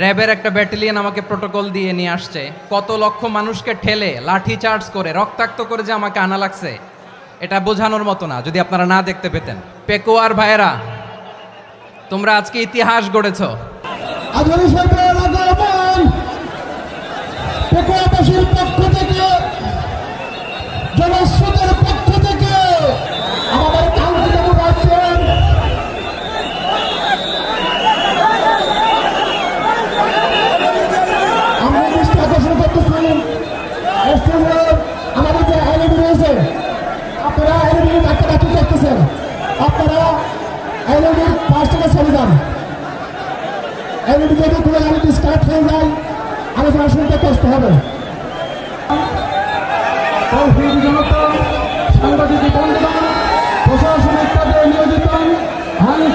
র্যাবের একটা ব্যাটালিয়ন আমাকে প্রোটোকল দিয়ে নিয়ে আসছে, কত লক্ষ মানুষকে ঠেলে লাঠি চার্জ করে রক্তাক্ত করে যে আমাকে আনা লাগছে, এটা বোঝানোর মতো না যদি আপনারা না দেখতে পেতেন। পেকুয়ার ভাইয়েরা, তোমরা আজকে ইতিহাস গড়েছ। আধুনিক সরকার আগমন পেকুয়াবাসীর পক্ষ থেকে, জনস্রোতের পক্ষ থেকে আমাদের কাঙ্ক্ষিত রাখছেন আমরা দৃষ্টি আকর্ষণ করতেছি। আমাদের যে এলইডি রয়েছে, আপনারা এলইডি ডাক্তার করতেছেন, আপনারা এলইডির পাশ থেকে চলে যান। এলইডি যদি কোনো এলইডি স্টার্ট হয়ে যায়, আলোচনা শুনতে কষ্ট হবে। সাংবাদিক বন্ধুগণ, প্রশাসনিক পদে নিয়োজিত আইন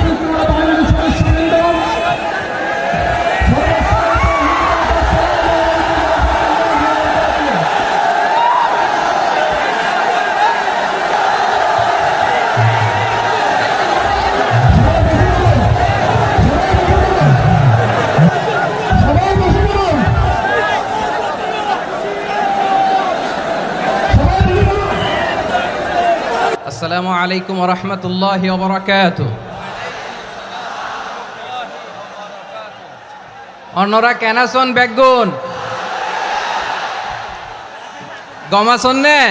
শৃঙ্খলা বাহিনীর সদস্যবৃন্দ, আসসালামু আলাইকুম ওয়া রাহমাতুল্লাহি ওয়া বারাকাতুহু। অন্যরা কেনাসন বেগুন গমাসন নে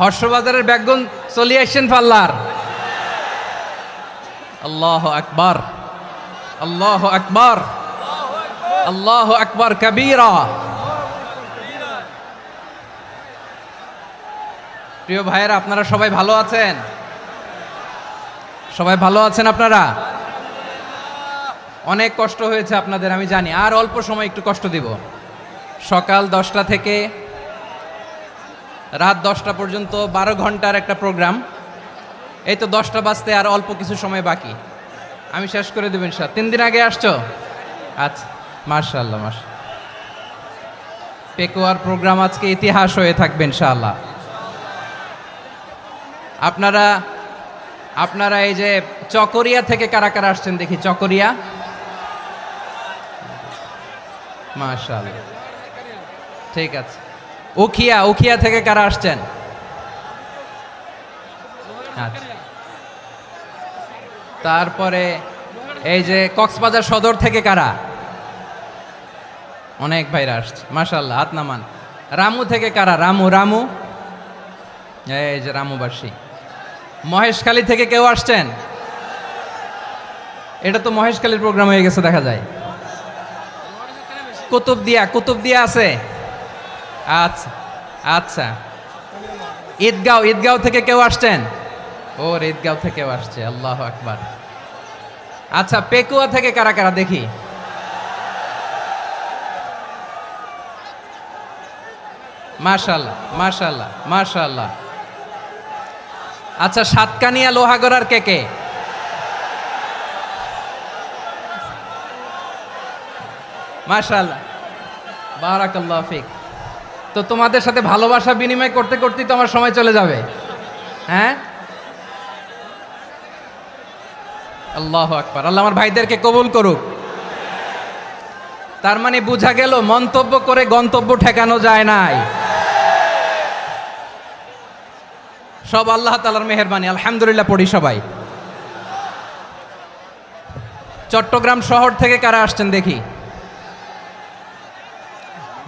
হর্ষবাজারের বেগুন চলি আসছেন পাল্লার। আল্লাহু আকবার, আল্লাহু আকবার, আল্লাহু আকবার কাবীরা। প্রিয় ভাইয়েরা, আপনারা সবাই ভালো আছেন? সবাই ভালো আছেন? আপনারা অনেক কষ্ট হয়েছে আপনাদের, আমি জানি। আর অল্প সময় একটু কষ্ট দিব। সকাল 10টা থেকে রাত 10টা পর্যন্ত 12 ঘন্টার একটা প্রোগ্রাম। এই তো 10টা বাজতে আর অল্প কিছু সময় বাকি, আমি শেষ করে দেব ইনশাআল্লাহ। 3 দিন আগে আসছো? আচ্ছা, মাশাআল্লাহ মাশাআল্লাহ। পেকুয়ার প্রোগ্রাম আজকে ইতিহাস হয়ে থাকবে ইনশাআল্লাহ। আপনারা এই যে চকরিয়া থেকে কারা কারা আসছেন দেখি? চকরিয়া, মাশাআল্লাহ, ঠিক আছে। উখিয়া থেকে কারা আসছেন? আচ্ছা। তারপরে এই যে কক্সবাজার সদর থেকে কারা? অনেক ভাইরা আসছে, মাশাআল্লাহ, হাত নামান। রামু থেকে কারা? রামু, এই যে রামুবাসী। মহেশখালী থেকে কেউ আসছেন? এটা তো মহেশখালীর প্রোগ্রাম হয়ে গেছে দেখা যায়। কুতুবদিয়া আছে? আচ্ছা আচ্ছা। ঈদগাঁও থেকে কেউ আসছেন? ওর ঈদগাঁও থেকেও আসছে, আল্লাহু আকবার। আচ্ছা, পেকুয়া থেকে কারা কারা দেখি? মাশাআল্লাহ মাশাআল্লাহ মাশাআল্লাহ। আচ্ছা, সাতকানিয়া লোহাগড়ার কে? মাশাআল্লাহ, বারাকাল্লাহু ফিক। তো তোমাদের সাথে ভালোবাসা বিনিময় করতে করতেই তো আমার সময় চলে যাবে। হ্যাঁ, আল্লাহু আকবার। আল্লাহ আমার ভাইদেরকে কবুল করুক। তার মানে বোঝা গেল মন্তব্য করে গন্তব্য ঠেকানো যায় নাই। সব আল্লাহ তাআলার মেহেরবানি, আলহামদুলিল্লাহ পড়ি সবাই। চট্টগ্রাম শহর থেকে কারা আসছেন দেখি?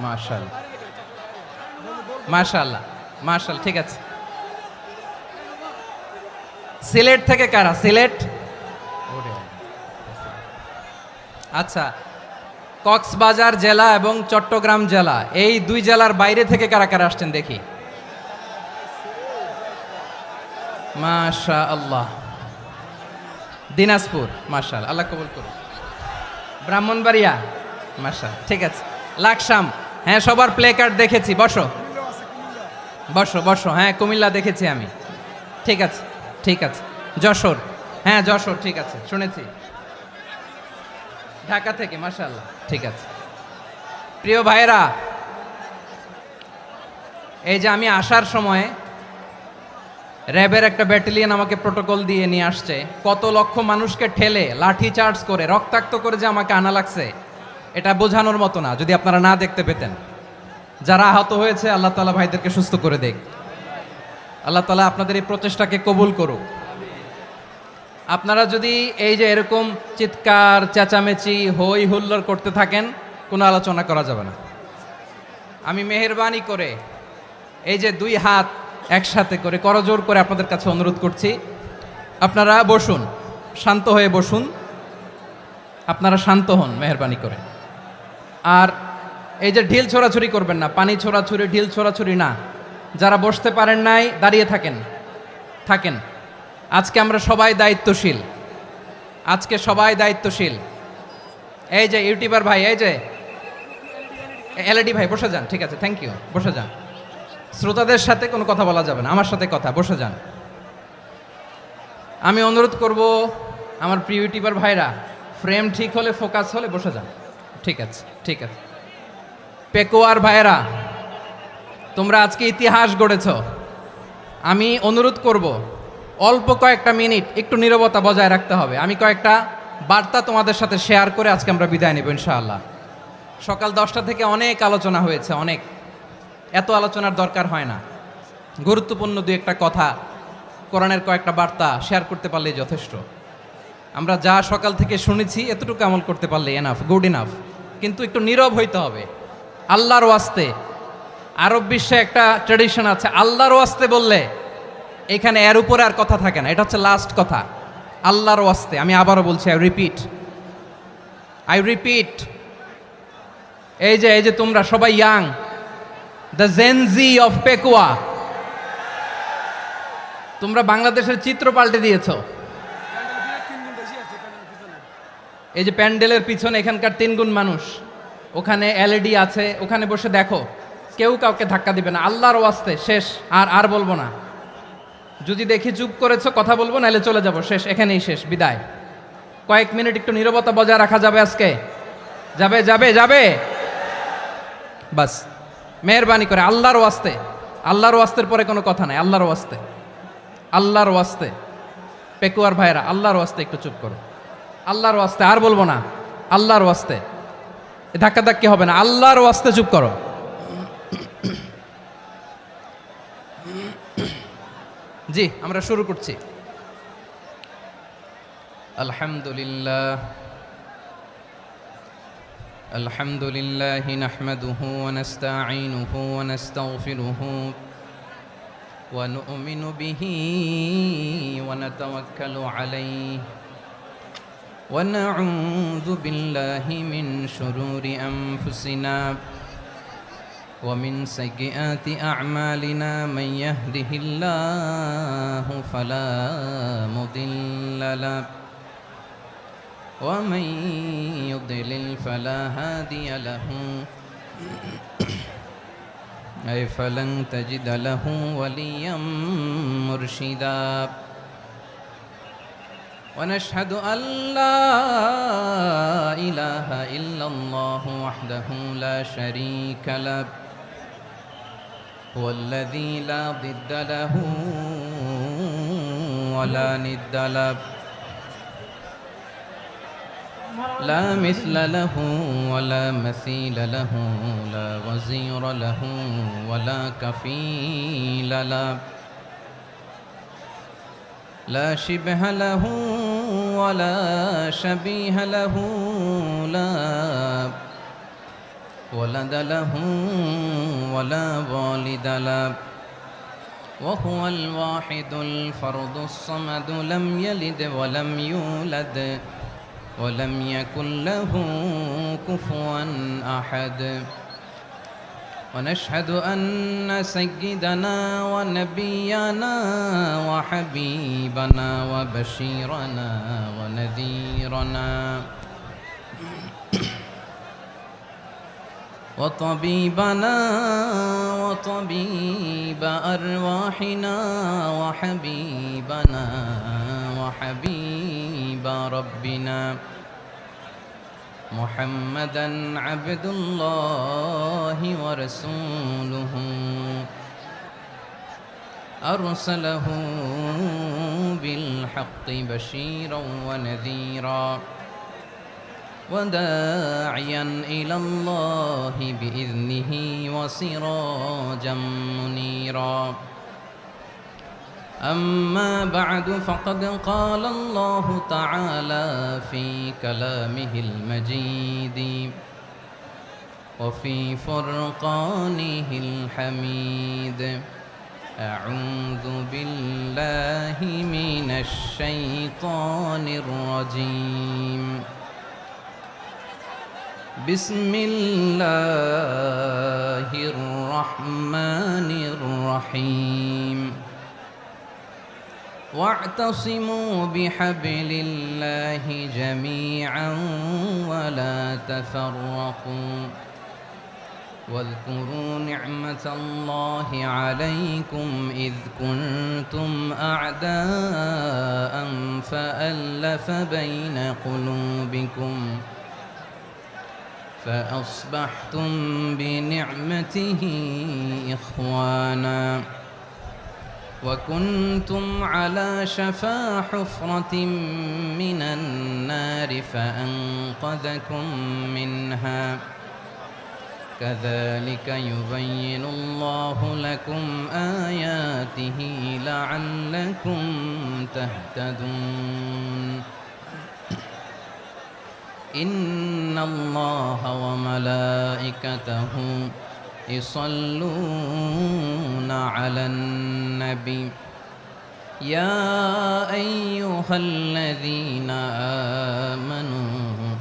মাশাআল্লাহ মাশাআল্লাহ মাশাআল্লাহ, ঠিক আছে। সিলেট থেকে কারা? সিলেট, আচ্ছা। কক্সবাজার জেলা এবং চট্টগ্রাম জেলা, এই দুই জেলার বাইরে থেকে কারা কারা আসছেন দেখি? মাশাআল্লাহ। দিনাজপুর, মাশাআল্লাহ, আল্লাহ কবুল করুন। ব্রাহ্মণবাড়িয়া, মাশাআল্লাহ, ঠিক আছে। লাকসাম, হ্যাঁ, সবার প্লে কার্ড দেখেছি। বসো বসো বসো। হ্যাঁ, কুমিল্লা দেখেছি আমি, ঠিক আছে ঠিক আছে। যশোর, হ্যাঁ যশোর, ঠিক আছে, শুনেছি। ঢাকা থেকে, মাশাআল্লাহ, ঠিক আছে। প্রিয় ভাইয়েরা, এই যে আমি আসার সময় র্যাবের একটা ব্যাটালিয়ন আমাকে প্রোটোকল দিয়ে নিয়ে আসছে, কত লক্ষ মানুষকে ঠেলে লাঠি চার্জ করে রক্তাক্ত করে যে আমাকে আনা লাগছে, এটা বোঝানোর মতো না যদি আপনারা না দেখতে পেতেন। যারা আহত হয়েছে আল্লাহ তাআলা ভাইদেরকে সুস্থ করে দেখ। আল্লাহ তাআলা আপনাদের এই প্রচেষ্টাকে কবুল করুক। আপনারা যদি এই যে এরকম চিৎকার চেঁচামেচি হই হুল্লোড় করতে থাকেন, কোনো আলোচনা করা যাবে না। আমি মেহেরবানি করে এই যে দুই হাত একসাথে করে করজোর করে আপনাদের কাছে অনুরোধ করছি, আপনারা বসুন, শান্ত হয়ে বসুন, আপনারা শান্ত হন মেহেরবানি করে। আর এই যে ঢিল ছোড়াছুরি করবেন না, পানি ছোড়াছুরি ঢিল ছোড়াছুরি না। যারা বসতে পারেন নাই দাঁড়িয়ে থাকেন। আজকে আমরা সবাই দায়িত্বশীল, আজকে সবাই দায়িত্বশীল। এই যে ইউটিউবার ভাই, এই যে এলইডি ভাই বসে যান, ঠিক আছে, থ্যাংক ইউ, বসে যান। শ্রোতাদের সাথে কোনো কথা বলা যাবে না, আমার সাথে কথা, বসে যান। আমি অনুরোধ করব আমার প্রিয় ইউটিউবার ভাইরা, ফ্রেম ঠিক হলে ফোকাস হলে বসে যান, ঠিক আছে, ঠিক আছে। পেকোয়ার ভাইরা, তোমরা আজকে ইতিহাস গড়েছ। আমি অনুরোধ করব অল্প কয়েকটা মিনিট একটু নীরবতা বজায় রাখতে হবে। আমি কয়েকটা বার্তা তোমাদের সাথে শেয়ার করে আজকে আমরা বিদায় নেব ইনশাআল্লাহ। সকাল 10টা থেকে অনেক আলোচনা হয়েছে, অনেক, এত আলোচনার দরকার হয় না। গুরুত্বপূর্ণ দুই একটা কথা, কোরআনের কয়েকটা বার্তা শেয়ার করতে পারলেই যথেষ্ট। আমরা যা সকাল থেকে শুনেছি এতটুকু আমল করতে পারলে এনাফ, গুড ইনাফ। কিন্তু একটু নীরব হইতে হবে আল্লাহর ওয়াস্তে। আরব বিশ্বে একটা ট্র্যাডিশন আছে, আল্লাহর ওয়াস্তে বললে এখানে এর উপরে আর কথা থাকে না, এটা হচ্ছে লাস্ট কথা। আল্লাহর ওয়াস্তে, আমি আবারও বলছি, আই রিপিট। এই যে তোমরা সবাই young, the Gen Z of Pekua, তোমরা বাংলাদেশের চিত্র পাল্টে দিয়েছ। এই যে প্যান্ডেলের পিছনে এখানকার 3 গুণ মানুষ, ওখানে এলইডি আছে, ওখানে বসে দেখো, কেউ কাউকে ধাক্কা দিবে না। আল্লাহর ওয়াস্তে, শেষ, আর বলবো না। যদি দেখি চুপ করেছো, কথা বলবো, নাহলে চলে যাব, শেষ, এখানেই শেষ, বিদায়। কয়েক মিনিট একটু নীরবতা বজায় রাখা যাবে আজকে? যাবে বাস, মেহেরবানি করে আল্লাহর ওয়াস্তে। আল্লাহর ওয়াস্তের পরে কোনো কথা নাই, আল্লাহর ওয়াস্তে। পেকুয়ার ভাইরা, আল্লাহর ওয়াস্তে একটু চুপ করো, আল্লাহর ওয়াস্তে, আর বলবো না, আল্লাহর ওয়াস্তে। ধাক্কাধাক্কি হবে না, আল্লাহর ওয়াস্তে চুপ করো। জি, আমরা শুরু করছি। আলহামদুলিল্লাহ নাহমাদুহু ওয়া নাস্তাঈনুহু ওয়া নাস্তাগফিরুহু ওয়া নু'মিনু বিহি ওয়া নাতাওয়াক্কালু আলাইহি ওয়া নাউযু বিল্লাহি মিন শুরুরি আনফুসিনা ومن سيئات أعمالنا من يهده الله فلا مضل له ومن يضلل فلا هادي له أي فلن تجد له وليا مرشدا ونشهد أن لا إله إلا الله وحده لا شريك له هو الذي لا ضد له ولا ند له لا مثل له ولا مثيل له لا وزير له ولا كفيل له لا شبه له ولا شبيه له لا ولد له ولا والد له وهو الواحد الفرد الصمد لم يلد ولم يولد ولم يكن له كفوا أحد ونشهد أن سيدنا ونبينا وحبيبنا وبشيرنا ونذيرنا وطبيبنا وطبيب أرواحنا وحبيبنا وحبيب ربنا محمدا عبد الله ورسوله أرسله بالحق بشيرا ونذيرا وداعيا إلى الله بإذنه وسراجا منيرا أما بعد فقد قال الله تعالى في كلامه المجيد وفي فرقانه الحميد أعوذ بالله من الشيطان الرجيم بسم الله الرحمن الرحيم واعتصموا بحبل الله جميعا ولا تفرقوا واذكروا نعمة الله عليكم إذ كنتم أعداء فألف بين قلوبكم فأصبحتم بنعمته إخوانا وكنتم على شفا حفرة من النار فأنقذكم منها كذلك يبين الله لكم آياته لعلكم تهتدون إن الله وملائكته يصلون على النبي يا أيها الذين آمنوا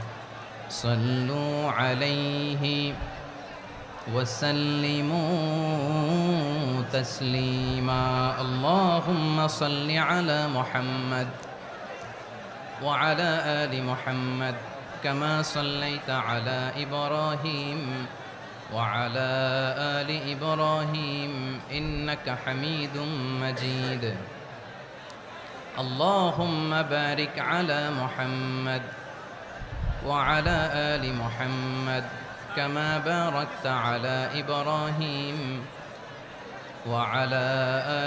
صلوا عليه وسلموا تسليما اللهم صل على محمد وعلى آل محمد كما صليت على إبراهيم وعلى آل إبراهيم إنك حميد مجيد اللهم بارك على محمد وعلى آل محمد كما باركت على إبراهيم وعلى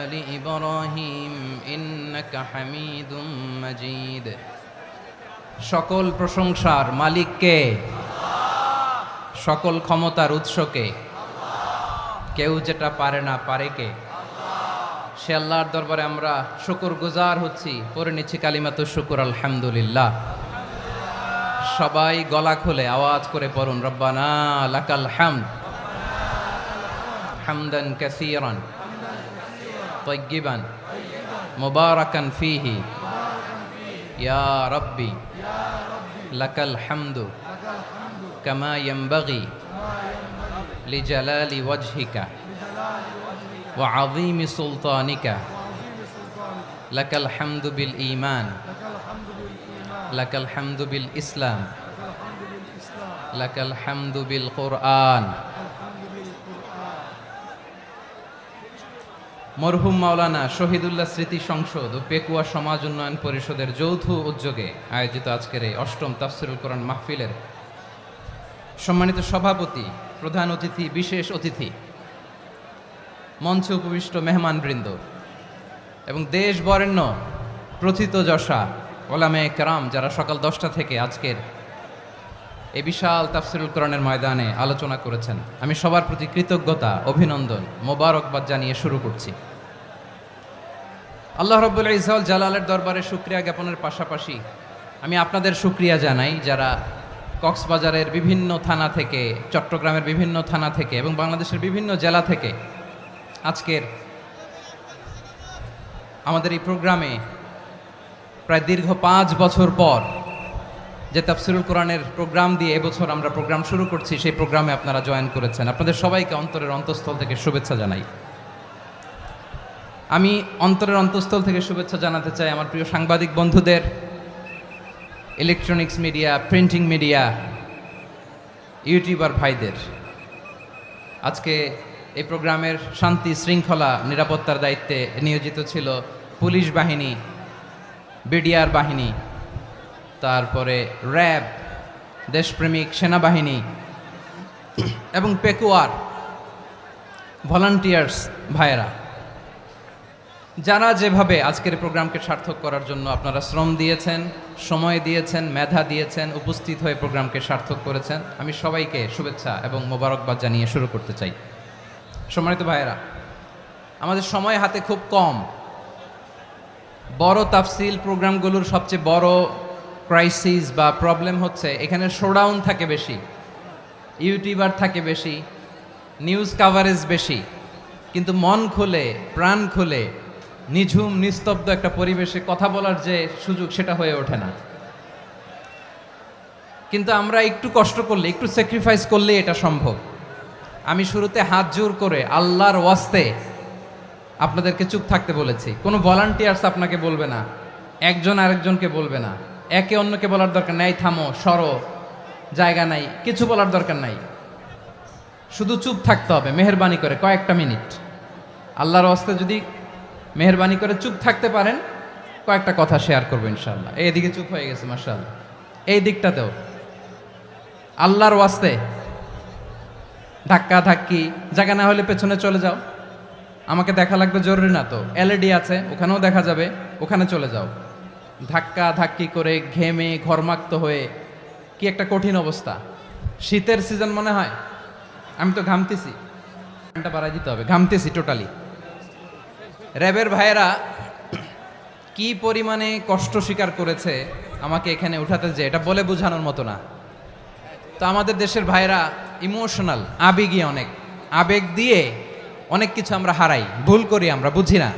آل إبراهيم إنك حميد مجيد সকল প্রশংসার মালিক কে? সকল ক্ষমতার উৎস কে? কেউ যেটা পারে না পারে কে? সে আল্লাহর দরবারে আমরা শুকরগুজার হচ্ছি, পড়ে নিচ্ছি কালিমাতুশ শুকর আলহামদুলিল্লাহ। সবাই গলা খুলে আওয়াজ করে পড়ুন রব্বানা লাকাল হামদ হামদান কাসীরান তাইয়্যিবান মুবারাকান ফীহি ইয়া রাব্বি লাকাল হামদু কামা ইয়ানবাগি লিজালালি ওয়াজহিকা ওয়া আযীমি সুলতানিকা লাকাল হামদু বিল ঈমান লাকাল হামদু বিল ইসলাম লাকাল হামদু বিল কুরআন। মরহুম মাওলানা শহীদুল্লাহ স্মৃতি সংসদ ও পেকুয়া সমাজ উন্নয়ন পরিষদের যৌথ উদ্যোগে আয়োজিত আজকের এই অষ্টম তাফসিরুল কোরআন মাহফিলের সম্মানিত সভাপতি, প্রধান অতিথি, বিশেষ অতিথি, মঞ্চে উপবিষ্ট মেহমানবৃন্দ এবং দেশ বরেণ্য প্রথিতযশা ওলামায়ে কেরাম যারা সকাল 10টা থেকে আজকের এই বিশাল তাফসিরুল কোরআনের ময়দানে আলোচনা করেছেন, আমি সবার প্রতি কৃতজ্ঞতা, অভিনন্দন, মোবারকবাদ জানিয়ে শুরু করছি। আল্লাহ রাব্বুল ইজ্জত ওয়াল জালালের দরবারে শুকরিয়া জ্ঞাপনের পাশাপাশি আমি আপনাদের শুকরিয়া জানাই যারা কক্সবাজারের বিভিন্ন থানা থেকে, চট্টগ্রামের বিভিন্ন থানা থেকে এবং বাংলাদেশের বিভিন্ন জেলা থেকে আজকের আমাদের এই প্রোগ্রামে প্রায় দীর্ঘ 5 বছর পর যে তাফসিরুল কোরআনের প্রোগ্রাম দিয়ে এবছর আমরা প্রোগ্রাম শুরু করছি, সেই প্রোগ্রামে আপনারা জয়েন করেছেন। আপনাদের সবাইকে অন্তরের অন্তঃস্থল থেকে শুভেচ্ছা জানাই। আমি অন্তরের অন্তঃস্থল থেকে শুভেচ্ছা জানাতে চাই আমার প্রিয় সাংবাদিক বন্ধুদের, electronics media, printing media, YouTuber ভাইদের। আজকে এই প্রোগ্রামের শান্তি শৃঙ্খলা নিরাপত্তার দায়িত্বে নিয়োজিত ছিল পুলিশ বাহিনী, বিডিআর বাহিনী, তারপরে র্যাব, দেশপ্রেমিক সেনাবাহিনী এবং পেকুয়ার ভলান্টিয়ার্স ভাইয়েরা। যারা যেভাবে আজকের প্রোগ্রামকে সার্থক করার জন্য আপনারা শ্রম দিয়েছেন, সময় দিয়েছেন, মেধা দিয়েছেন, উপস্থিত হয়ে প্রোগ্রামকে সার্থক করেছেন, আমি সবাইকে শুভেচ্ছা এবং মোবারকবাদ জানিয়ে শুরু করতে চাই। সম্মানিত ভাইয়েরা, আমাদের সময় হাতে খুব কম। বড় তাফসিল প্রোগ্রামগুলোর সবচেয়ে বড় ক্রাইসিস বা প্রবলেম হচ্ছে এখানে শোডাউন থাকে বেশি, ইউটিউবার থাকে বেশি, নিউজ কাভারেজ বেশি, কিন্তু মন খুলে প্রাণ খুলে নিঝুম নিস্তব্ধ একটা পরিবেশে কথা বলার যে সুযোগ সেটা হয়ে ওঠে না। কিন্তু আমরা একটু কষ্ট করলে, একটু স্যাক্রিফাইস করলে এটা সম্ভব। আমি শুরুতে হাত জোর করে আল্লাহর ওয়াস্তে আপনাদেরকে চুপ থাকতে বলেছি। কোনো ভলান্টিয়ার্স আপনাকে বলবে না, একজন আরেকজনকে বলবে না, একে অন্যকে বলার দরকার নাই, থামো সরো জায়গা নাই, কিছু বলার দরকার নাই, শুধু চুপ থাকতে হবে মেহেরবানি করে কয়েকটা মিনিট। আল্লাহর ওয়াস্তে যদি মেহেরবানি করে চুপ থাকতে পারেন, কয়েকটা কথা শেয়ার করবো ইনশাআল্লাহ। এইদিকে চুপ হয়ে গেছে মাশাআল্লাহ, এই দিকটাতেও আল্লাহর ওয়াস্তে ধাক্কা ধাক্কি জায়গা না হলে পেছনে চলে যাও। আমাকে দেখা লাগবে জরুরি না তো, এলইডি আছে ওখানেও দেখা যাবে, ওখানে চলে যাও। ধাক্কা ধাক্কি করে ঘেমে ঘরমাক্ত হয়ে কি একটা কঠিন অবস্থা। শীতের সিজন মনে হয়, আমি তো ঘামতেছি, ফ্যানটা বাড়াই দিতে হবে, ঘামতেছি টোটালি। র্যাবের ভাইয়েরা কি পরিমাণে কষ্ট স্বীকার করেছে আমাকে এখানে উঠাতে, যে এটা বলে বোঝানোর মতো না। তো আমাদের দেশের ভাইয়েরা ইমোশনাল, আবেগী অনেক, আবেগ দিয়ে অনেক কিছু আমরা হারাই, ভুল করি, আমরা বুঝি না,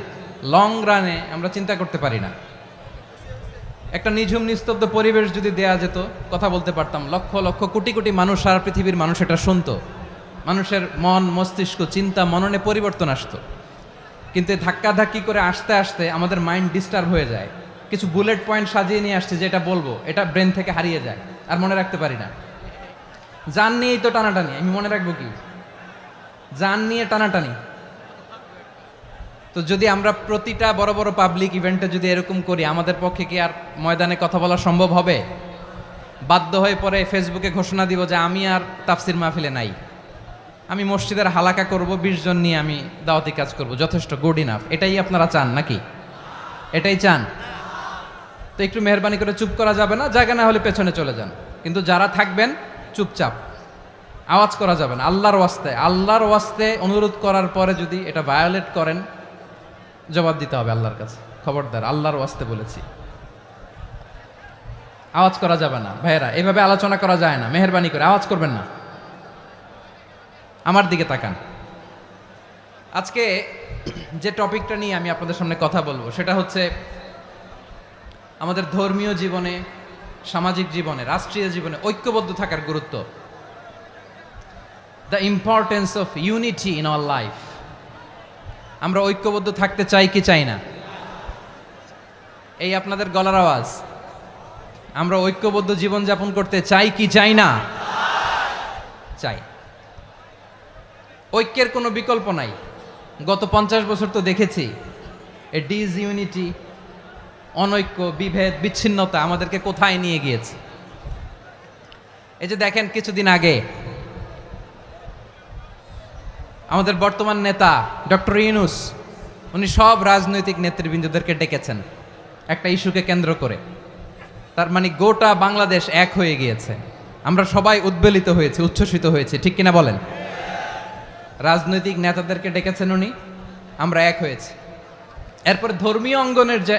লং রানে আমরা চিন্তা করতে পারি না। একটা নিঝুম নিস্তব্ধ পরিবেশ যদি দেয়া যেত, কথা বলতে পারতাম, লক্ষ লক্ষ কোটি কোটি মানুষ, সারা পৃথিবীর মানুষ এটা শুনতো, মানুষের মন মস্তিষ্ক চিন্তা মননে পরিবর্তন আসতো। কিন্তু ধাক্কা ধাক্কি করে আসতে আসতে আমাদের মাইন্ড ডিস্টার্ব হয়ে যায়। কিছু বুলেট পয়েন্ট সাজিয়ে নিয়ে আসছে, যেটা বলবো এটা ব্রেন থেকে হারিয়ে যায়, আর মনে রাখতে পারি না। জান নিয়েই তো টানাটানি, আমি মনে রাখবো কি? জান নিয়ে টানাটানি। তো যদি আমরা প্রতিটা বড় বড় পাবলিক ইভেন্টে যদি এরকম করি, আমাদের পক্ষে কি আর ময়দানে কথা বলা সম্ভব হবে? বাধ্য হয়ে পরে ফেসবুকে ঘোষণা দিব যে আমি আর তাফসির মাহফিলে নাই, আমি মসজিদের হালাকা করব, 20 জন নিয়ে আমি দাওয়াতি কাজ করব, যথেষ্ট, গুড ইনাফ। এটাই আপনারা চান নাকি? এটাই চান? তো একটু মেহরবানি করে চুপ করা যাবে না, জায়গা না হলে পেছনে চলে যান। কিন্তু যারা থাকবেন চুপচাপ, আওয়াজ করা যাবে না। আল্লাহর ওয়াস্তে, আল্লাহর ওয়াস্তে অনুরোধ করার পরে যদি এটা ভায়োলেট করেন, জবাব দিতে হবে আল্লাহর কাছে। খবরদার, আল্লাহর ওয়াস্তে বলেছি, আওয়াজ করা যাবে না। ভাইয়েরা, এভাবে আলোচনা করা যায় না, মেহরবানি করে আওয়াজ করবেন না। আমার দিকে তাকান। আজকে যে টপিকটা নিয়ে আমি আপনাদের সামনে কথা বলবো সেটা হচ্ছে আমাদের ধর্মীয় জীবনে, সামাজিক জীবনে, রাষ্ট্রীয় জীবনে ঐক্যবদ্ধ থাকার গুরুত্ব। The importance of unity in our life. আমরা ঐক্যবদ্ধ থাকতে চাই কি চাই না? এই আপনাদের গলার আওয়াজ। আমরা ঐক্যবদ্ধ জীবনযাপন করতে চাই কি চাই না? চাই। ঐক্যের কোনো বিকল্প নাই। গত 50 বছর তো দেখেছি এ ডিসইউনিটি, অনৈক্য, বিভেদ, বিচ্ছিন্নতা আমাদেরকে কোথায় নিয়ে গিয়েছে। এই যে দেখেন, কিছুদিন আগে আমাদের বর্তমান নেতা ডক্টর ইউনূস, উনি সব রাজনৈতিক নেতৃবৃন্দদেরকে ডেকেছেন একটা ইস্যুকে কেন্দ্র করে। তার মানে গোটা বাংলাদেশ এক হয়ে গিয়েছে। আমরা সবাই উদ্বেলিত হয়েছি, উচ্ছ্বসিত হয়েছি, ঠিক কিনা বলেন? রাজনৈতিক নেতাদেরকে ডেকেছেন উনি, আমরা এক হয়েছি। এরপর ধর্মীয় অঙ্গনের যে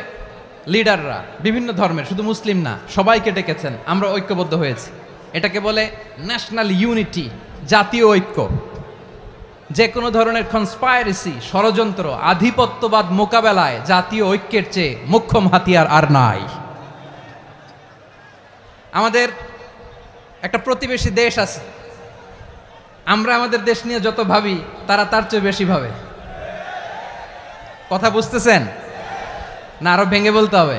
লিডাররা, বিভিন্ন ধর্মের, শুধু মুসলিম না, সবাইকে ডেকেছেন, আমরা ঐক্যবদ্ধ হয়েছি। এটাকে বলে ন্যাশনাল ইউনিটি, জাতীয় ঐক্য। যে কোনো ধরনের কনস্পাইরেসি, ষড়যন্ত্র, আধিপত্যবাদ মোকাবেলায় জাতীয় ঐক্যের চেয়ে মোক্ষম হাতিয়ার আর নাই। আমাদের একটা প্রতিবেশী দেশ আছে, আমরা আমাদের দেশ নিয়ে যত ভাবি তারা তার চেয়ে বেশি ভাবে। কথা বুঝতেছেন না? আরো ভেঙে বলতে হবে।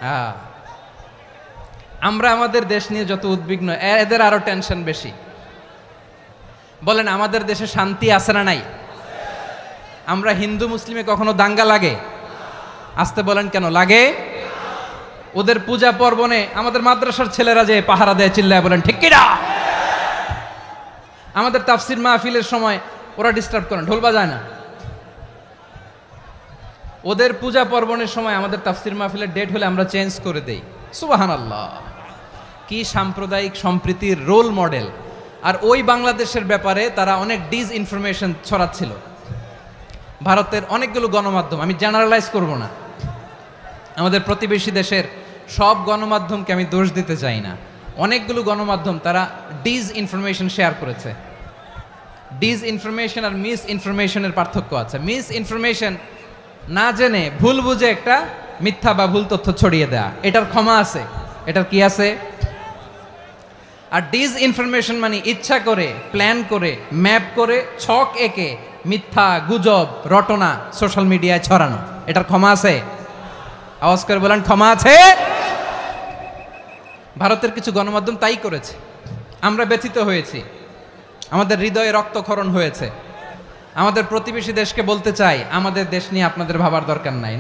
হ্যাঁ, আমরা আমাদের দেশ নিয়ে যত উদ্বিগ্ন, এদের আরো টেনশন বেশি। বলেন, আমাদের দেশে শান্তি আছে না নাই? আমরা হিন্দু মুসলিমে কখনো দাঙ্গা লাগে? আসতে বলেন, কেন লাগে? ওদের পূজা পার্বণে আমাদের মাদ্রাসার ছেলেরা যে পাহারা দেয়, চিল্লায় বলেন ঠিক কিনা? আমাদের তাফসির মাহফিলের সময় ওরা ডিস্টার্ব করেন, ঢোল বাজায় না। ওদের পূজা পার্বণের সময় আমাদের তাফসির মাহফিলের ডেট হলে আমরা চেঞ্জ করে দেই। সুবহানাল্লাহ, কি সাম্প্রদায়িক সম্প্রীতির রোল মডেল। আর ওই বাংলাদেশের ব্যাপারে তারা অনেক ডিসইনফরমেশন ছড়াচ্ছিল। ভারতের অনেকগুলো গণমাধ্যম, আমি জেনারেলাইজ করব না, আমাদের প্রতিবেশী দেশের সব গণমাধ্যমকে আমি দোষ দিতে চাই না, অনেকগুলো গণমাধ্যম তারা ডিসইনফরমেশন শেয়ার করেছে। ডিসইনফরমেশন আর মিস ইনফরমেশনের পার্থক্য আছে। মিস ইনফরমেশন না জেনে ভুল বুঝে একটা মিথ্যা বা ভুল তথ্য ছড়িয়ে দেয়া, এটার ক্ষমা আছে, এটার কি আছে। আর ডিসইনফরমেশন মানে ইচ্ছা করে, প্ল্যান করে, ম্যাপ করে, ছক এঁকে মিথ্যা, গুজব, রটনা সোশ্যাল মিডিয়ায় ছড়ানো, এটার ক্ষমা আছে? আওয়াজ করে বলেন, ক্ষমা আছে? ভারতের কিছু গণমাধ্যম তাই করেছে, আমরা ব্যথিত হয়েছি, আমাদের হৃদয়ে রক্তক্ষরণ হয়েছে। আমাদের প্রতিবেশী দেশকে বলতে চাই, আমাদের দেশ নিয়ে আপনাদের ভাবার দরকার নাই,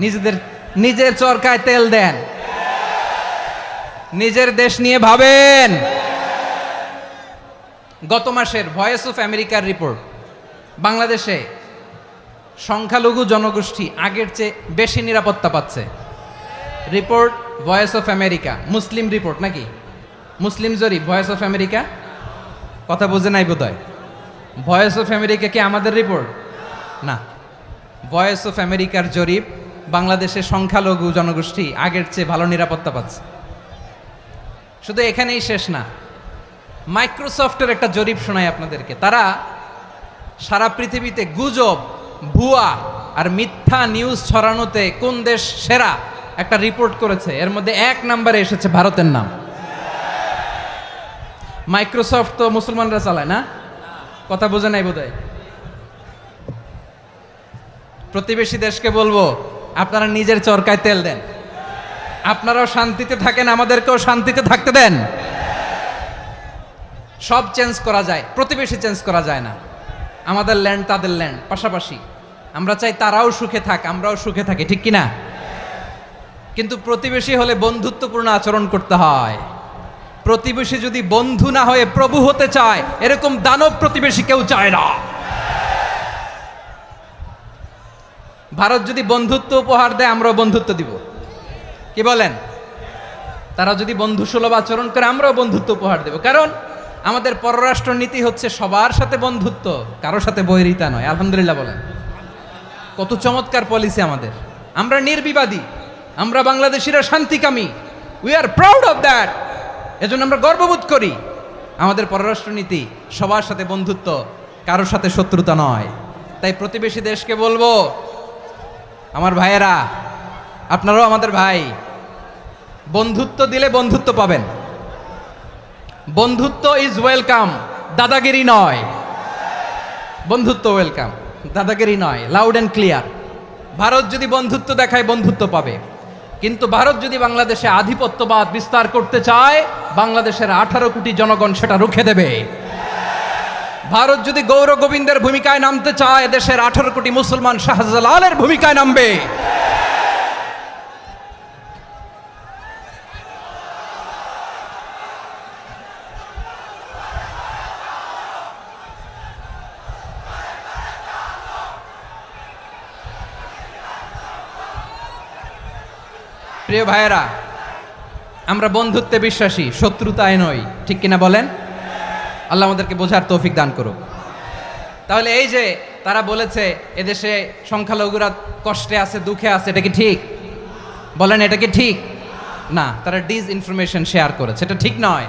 নিজের চরকায় তেল দেন, নিজের দেশ নিয়ে ভাবেন। গত মাসের ভয়েস অফ আমেরিকার রিপোর্ট, বাংলাদেশে সংখ্যালঘু জনগোষ্ঠী আগের চেয়ে বেশি নিরাপত্তা পাচ্ছে। Report voice of America, Muslim report নাকি? মুসলিম জরিপ, ভয়েস অফ আমেরিকা। কথা বুঝে নাই বোধহয়। ভয়েস অফ আমেরিকা কি আমাদের রিপোর্ট? না, ভয়েস অফ আমেরিকার জরিপ, বাংলাদেশের সংখ্যালঘু জনগোষ্ঠী আগের চেয়ে ভালো নিরাপত্তা পাচ্ছে। শুধু এখানেই শেষ না, মাইক্রোসফটের একটা জরিপ শোনাই আপনাদেরকে। তারা সারা পৃথিবীতে গুজব, ভুয়া আর মিথ্যা নিউজ ছড়ানোতে কোন দেশ সেরা একটা রিপোর্ট করেছে, এর মধ্যে 1 নম্বরে এসেছে ভারতের নাম। মাইক্রোসফট তো মুসলমানরা চালায় না, কথা বোঝে নাই বোধহয়। প্রতিবেশী দেশকে বলবো, আপনারা নিজের চরকায় তেল দেন, আপনারাও শান্তিতে থাকেন, আমাদেরকেও শান্তিতে থাকতে দেন। সব চেঞ্জ করা যায়, প্রতিবেশী চেঞ্জ করা যায় না। আমাদের ল্যান্ড তাদের ল্যান্ড, পাশাপাশি। আমরা চাই তারাও সুখে থাক, আমরাও সুখে থাকি, ঠিক কিনা? কিন্তু প্রতিবেশী হলে বন্ধুত্বপূর্ণ আচরণ করতে হয়। প্রতিবেশী যদি বন্ধু না হয়ে প্রভু হতে চায়, এরকম দানব প্রতিবেশী কেউ চায় না। ভারত যদি বন্ধুত্ব উপহার দেয়, আমরাও বন্ধুত্ব দিব, কি বলেন? তারা যদি বন্ধুসুলভ আচরণ করে, আমরাও বন্ধুত্ব উপহার দেব। কারণ আমাদের পররাষ্ট্র নীতি হচ্ছে সবার সাথে বন্ধুত্ব, কারোর সাথে বৈরিতা নয়। আলহামদুলিল্লাহ বলেন, কত চমৎকার পলিসি আমাদের। আমরা নির্বিবাদী, আমরা বাংলাদেশিরা শান্তিকামী, we are proud of that. এজন্য আমরা গর্ববোধ করি। আমাদের পররাষ্ট্র নীতি সবার সাথে বন্ধুত্ব, কারোর সাথে শত্রুতা নয়। তাই প্রতিবেশী দেশকে বলবো, আমার ভাইয়েরা, আপনারাও আমাদের ভাই, বন্ধুত্ব দিলে বন্ধুত্ব পাবেন। বন্ধুত্ব ইজ ওয়েলকাম, দাদাগিরি নয়। বন্ধুত্ব ওয়েলকাম, দাদাগিরি নয়, লাউড অ্যান্ড ক্লিয়ার। ভারত যদি বন্ধুত্ব দেখায়, বন্ধুত্ব পাবে। কিন্তু ভারত যদি বাংলাদেশে আধিপত্যবাদ বিস্তার করতে চায়, বাংলাদেশের 18 কোটি জনগণ সেটা রুখে দেবে। ভারত যদি গৌর গোবিন্দের ভূমিকায় নামতে চায়, দেশের 18 কোটি মুসলমান শাহজালালের ভূমিকায় নামবে। প্রিয় ভাইয়েরা, আমরা বন্ধুত্বে বিশ্বাসী, শত্রুতায় নই, ঠিক কিনা বলেন? আল্লাহ আমাদেরকে বোঝার তৌফিক দান করুক। তাহলে এই যে তারা বলেছে এদেশে সংখ্যালঘুরা কষ্টে আছে, দুঃখে আছে, এটা কি ঠিক? বলেন, এটা কি ঠিক? না, তারা ডিসইনফরমেশন শেয়ার করেছে, এটা ঠিক নয়।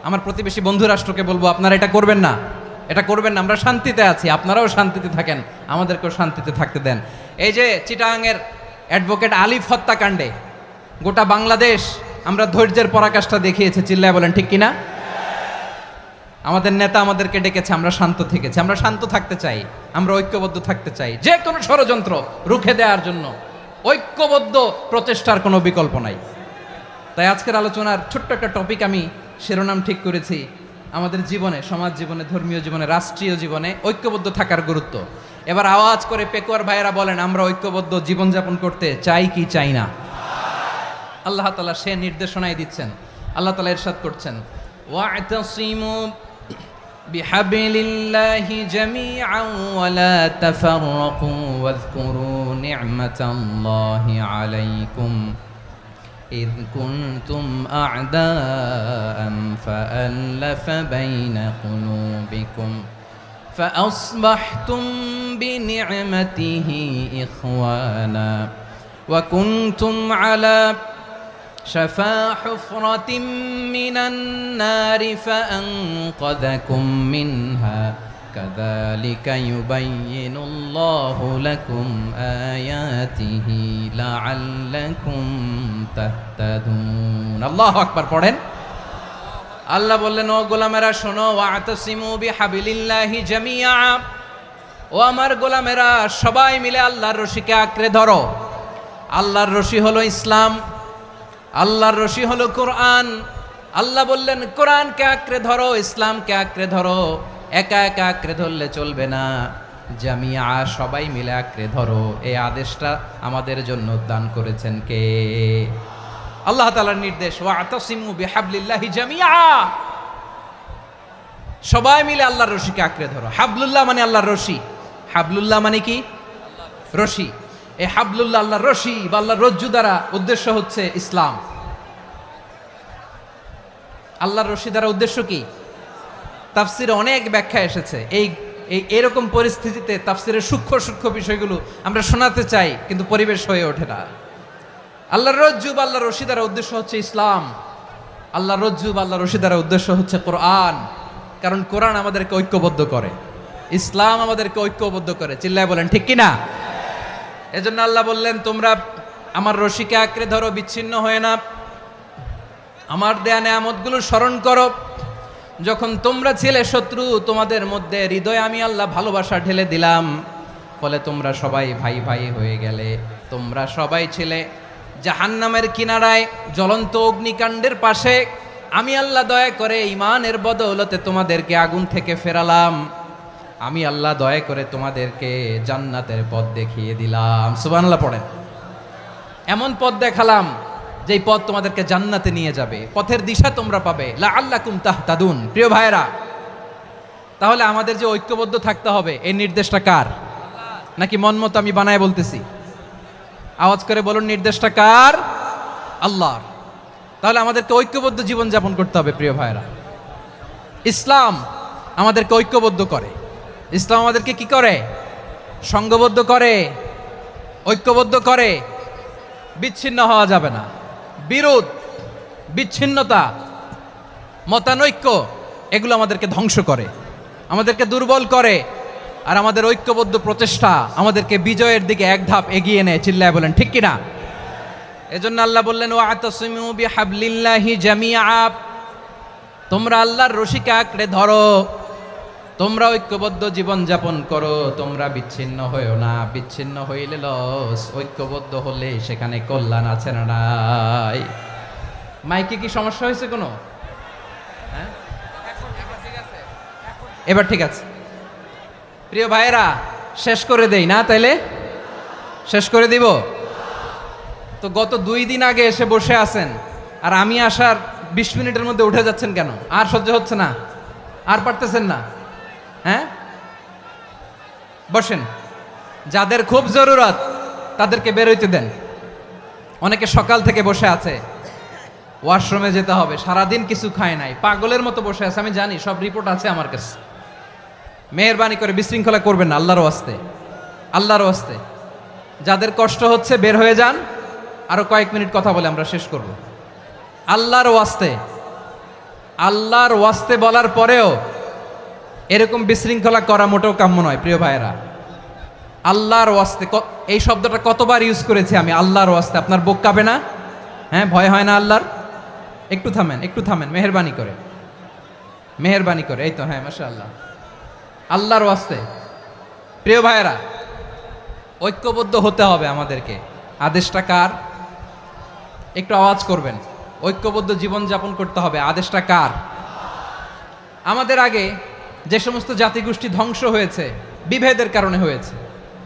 আমার প্রতিবেশী বন্ধু রাষ্ট্রকে বলবো, আপনারা এটা করবেন না, এটা করবেন না। আমরা শান্তিতে আছি, আপনারাও শান্তিতে থাকেন, আমাদেরকেও শান্তিতে থাকতে দেন। এই যে চিটাগাংয়ের অ্যাডভোকেট আলিফ হত্যাকাণ্ডে গোটা বাংলাদেশ আমরা ধৈর্যের পরাকাষ্ঠা দেখিয়েছে, চিল্লায় বলেন ঠিক কিনা? আমাদের নেতা আমাদেরকে ডেকেছে, আমরা শান্ত থেকেছি। আমরা শান্ত থাকতে চাই, আমরা ঐক্যবদ্ধ থাকতে চাই। যে কোনো ষড়যন্ত্র রুখে দেওয়ার জন্য ঐক্যবদ্ধ প্রচেষ্টার কোনো বিকল্প নাই। তাই আজকের আলোচনার ছোট্ট একটা টপিক আমি শিরোনাম ঠিক করেছি, আমাদের জীবনে, সমাজ জীবনে, ধর্মীয় জীবনে, রাষ্ট্রীয় জীবনে ঐক্যবদ্ধ থাকার গুরুত্ব। এবার আওয়াজ করে পেকুয়ার ভাইয়েরা বলেন, আমরা ঐক্যবদ্ধ জীবনযাপন করতে চাই কি চাই না? আল্লাহ তাআলা সে নির্দেশনাই দিচ্ছেন। আল্লাহ তাআলা ইরশাদ করছেন, ওয়া'তাসিমু بحبل الله جميعا ولا تفرقوا واذكروا نعمة الله عليكم إذ كنتم أعداء فألف بين قلوبكم فأصبحتم بنعمته إخوانا وكنتم على شفا حفرة من النار فأنقذكم منها كذلك يبين الله لكم آياته لعلكم تهتدون الله أكبر পড়েন আল্লাহ বললেন ও গোলামেরা শোনো ওয়াতাসিমু বিহাবিলিল্লাহি জামিআ ও আমার গোলামেরা সবাই মিলে আল্লাহর রশিকে আঁকড়ে ধরো আল্লাহর রশি হলো ইসলাম আল্লাহর রশি হলো কোরআন আল্লাহ বললেন কোরআনকে আঁকড়ে ধরো ইসলামকে আঁকড়ে ধরো একা একা আঁকড়ে ধরলে চলবে না জামিয়া সবাই মিলে আঁকড়ে ধরো এই আদেশটা আমাদের জন্য দান করেছেন কে আল্লাহ তাআলার নির্দেশ ওয়াতাসিমু বিহাবলিল্লাহি জামিআ সবাই মিলে আল্লাহর রশিকে আঁকড়ে ধরো হাবলুল্লাহ মানে আল্লাহর রশি হাবলুল্লাহ মানে কি রশি এই হাবলুল্লাহ আল্লাহর রশি বা আল্লাহর রজ্জু দ্বারা উদ্দেশ্য হচ্ছে ইসলাম আল্লাহর রশি দ্বারা উদ্দেশ্য কি তাফসিরে অনেক ব্যাখ্যা এসেছে এই এরকম পরিস্থিতিতে তাফসিরের সূক্ষ্ম সূক্ষ্ম বিষয়গুলো আমরা শোনাতে চাই কিন্তু পরিবেশ হয়ে ওঠে না আল্লাহর রজ্জু বা আল্লাহর রশি দ্বারা উদ্দেশ্য হচ্ছে ইসলাম আল্লাহর রজ্জু বা আল্লাহর রশি দ্বারা উদ্দেশ্য হচ্ছে কোরআন কারণ কোরআন আমাদেরকে ঐক্যবদ্ধ করে ইসলাম আমাদেরকে ঐক্যবদ্ধ করে চিল্লায় বলেন ঠিক কি না এজন্য আল্লাহ বললেন তোমরা আমার রশিকে আঁকড়ে ধরো বিচ্ছিন্ন হয়ে না আমার দেয়া নেয়ামতগুলো স্মরণ করো যখন তোমরা ছিলে শত্রু তোমাদের মধ্যে হৃদয়ে আমি আল্লাহ ভালোবাসা ঢেলে দিলাম ফলে তোমরা সবাই ভাই ভাই হয়ে গেলে তোমরা সবাই ছিলে জাহান্নামের কিনারায় জ্বলন্ত অগ্নিকাণ্ডের পাশে আমি আল্লাহ দয়া করে ঈমানের বদৌলতে তোমাদেরকে আগুন থেকে ফেরালাম আমি আল্লাহ দয়া করে তোমাদেরকে জান্নাতের পথ দেখিয়ে দিলাম সুবহানাল্লাহ পড়েন এমন পথ দেখালাম যেই পথ তোমাদেরকে জান্নাতে নিয়ে যাবে পথের দিশা তোমরা পাবে লাআল্লাকুম তাহতাদুন প্রিয় ভাইরা তাহলে আমাদের যে ঐক্যবদ্ধ থাকতে হবে এই নির্দেশটা কার নাকি মন মতো আমি বানায় বলতেছি আওয়াজ করে বলুন নির্দেশটা কার আল্লাহর তাহলে আমাদেরকে ঐক্যবদ্ধ জীবন যাপন করতে হবে প্রিয় ভাইরা ইসলাম আমাদেরকে ঐক্যবদ্ধ করে ইসলাম আমাদেরকে কি করে সংঘবদ্ধ করে ঐক্যবদ্ধ করে বিচ্ছিন্ন হওয়া যাবে না বিরোধ বিচ্ছিন্নতা মতানৈক্য এগুলো আমাদেরকে ধ্বংস করে আমাদেরকে দুর্বল করে আর আমাদের ঐক্যবদ্ধ প্রচেষ্টা আমাদেরকে বিজয়ের দিকে এক ধাপ এগিয়ে নেয় চিল্লায় বলেন ঠিক কিনা এজন্য আল্লাহ বললেন ওয়াতাসিমু বিহাবলিল্লাহি জামিআ তোমরা আল্লাহর রশিকে আঁকড়ে ধরো তোমরা ঐক্যবদ্ধ জীবন যাপন করো তোমরা বিচ্ছিন্ন হইও না বিচ্ছিন্ন হইলে লস ঐক্যবদ্ধ হলে সেখানে কল্যাণ আছে না নাই মাইকে কি সমস্যা হয়েছে কোনো হ্যাঁ এবার ঠিক আছে প্রিয় ভাইয়েরা শেষ করে দেই না তাইলে শেষ করে দিব তো গত 2 দিন আগে এসে বসে আছেন আর আমি আসার 20 মিনিটের মধ্যে উঠে যাচ্ছেন কেন আর সহ্য হচ্ছে না আর পারতেছেন না হ্যাঁ বসেন যাদের খুব জরুরত তাদেরকে বের হইতে দেন অনেকে সকাল থেকে বসে আছে ওয়াশরুমে যেতে হবে সারাদিন কিছু খায় নাই পাগলের মতো বসে আছে আমি জানি সব রিপোর্ট আছে আমার কাছে মেহেরবানি করে বিশৃঙ্খলা করবেন না আল্লাহর ওয়াস্তে আল্লাহর ওয়াস্তে যাদের কষ্ট হচ্ছে বের হয়ে যান আরো কয়েক মিনিট কথা বলে আমরা শেষ করব আল্লাহর ওয়াস্তে বলার পরেও এরকম বিশৃঙ্খলা করা মোটেও কাম্য নয় প্রিয় ভাইয়েরা আল্লাহর ওয়াস্তে এই শব্দটা কতবার ইউজ করেছি আমি আল্লাহর ওয়াস্তে আপনার বুক কাঁপে না হ্যাঁ ভয় হয় না আল্লাহর একটু থামেন মেহেরবানি করে এই তো হ্যাঁ মাশাআল্লাহ আল্লাহর ওয়াস্তে প্রিয় ভাইয়েরা ঐক্যবদ্ধ হতে হবে আমাদেরকে আদেশটা কার একটু আওয়াজ করবেন ঐক্যবদ্ধ জীবন যাপন করতে হবে আদেশটা কার আমাদের আগে যে সমস্ত জাতিগোষ্ঠী ধ্বংস হয়েছে বিভেদের কারণে হয়েছে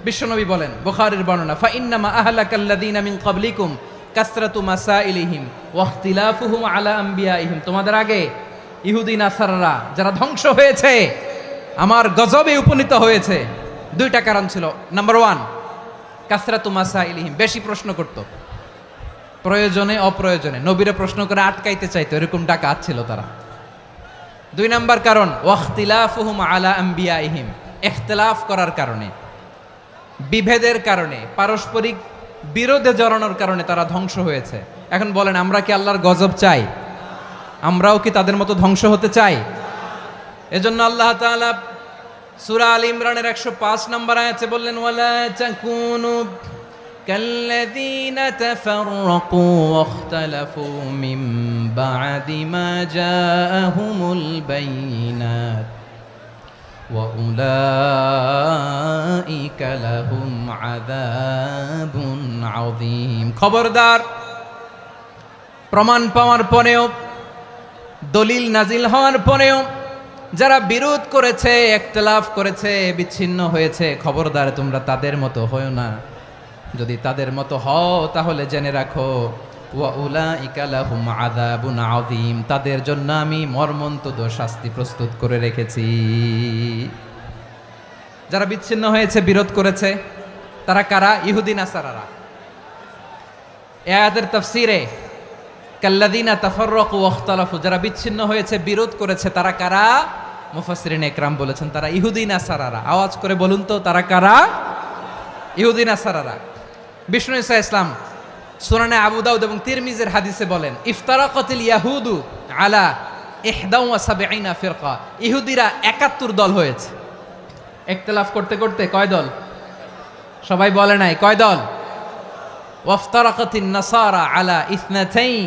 বিশ্বনবী বলেন বুখারীর বর্ণনা ফা ইন্নামা আহলাকাল্লাযীনা মিন ক্বাবলিকুম কাসরাতু মাসাইলিহিম ওয়া ইখতিলাফুহুম আলা আমবিয়াইহিম তোমাদের আগে ইহুদি নাসারারা যারা ধ্বংস হয়েছে, আমার গজবে উপনীত হয়েছে, দুইটা কারণ ছিল। নাম্বার 1, কাসরাতু মাসাইলিহিম, বেশি প্রশ্ন করত, প্রয়োজনে অপ্রয়োজনে নবীরে প্রশ্ন করে আটকাইতে চাইতো, এরকম ডাকাত ছিল তারা। 2 নাম্বার কারণ ওয়াখতিলাফুহুম আলা আম্বিয়াইহিম, ইখতিলাফ করার কারণে, বিভেদের কারণে, পারস্পরিক বিরোধে জড়ানোর কারণে তারা ধ্বংস হয়েছে। এখন বলেন, আমরা কি আল্লাহর গজব চাই? আমরাও কি তাদের মতো ধ্বংস হতে চাই? এজন্য আল্লাহ তাআলা সূরা আল ইমরানের 105 নম্বর আয়াতে বললেন, ওয়ালা তাকুনু কাল্লাযীনা তাফাররাকু ওয়াখতালাফু মিন বা'দি মা জাআহুমুল বাইয়িনাত ওয়া উলাইকা লাহুম আযাবুন আযীম। খবরদার, প্রমাণ পাওয়ার পরেও, দলিল নাজিল হওয়ার পরেও যারা বিরোধ করেছে, ইখতিলাফ করেছে, বিচ্ছিন্ন হয়েছে, খবরদার তোমরা তাদের মতো হয়ো না। যদি তাদের মতো হও তাহলে জেনে রাখো, ওয়া উলাইকা লাহুম আযাবুন আযীম, তাদের জন্য আমি মর্মন্তুদ শাস্তি প্রস্তুত করে রেখেছি। যারা বিচ্ছিন্ন হয়েছে, বিরোধ করেছে, তারা কারা? ইহুদি নাসারারা। এই আয়াতের তাফসীরে কাল্লাযীনা তাফাররাকু ওয়াখতালাফু, যারা বিচ্ছিন্ন হয়েছে, বিরোধ করেছে, তারা কারা? মুফাসসিরিন ইকরাম বলেছেন তারা ইহুদি নাসারারা। আওয়াজ করে বলুন তো, তারা কারা? ইহুদি নাসারারা। বিষ্ণু ঈসা ইসলাম সুনানে আবু দাউদ এবং তিরমিজির হাদিসে বলেন, ইফতারাকাতিল ইয়াহুদু আলা 71 ফিরকা, ইহুদিরা 71 দল হয়েছে। ইখতিলাফ করতে করতে কয় দল? সবাই বলে নাই, কয় দল? ওয়াফতারাকাতিন নাসারা আলা 72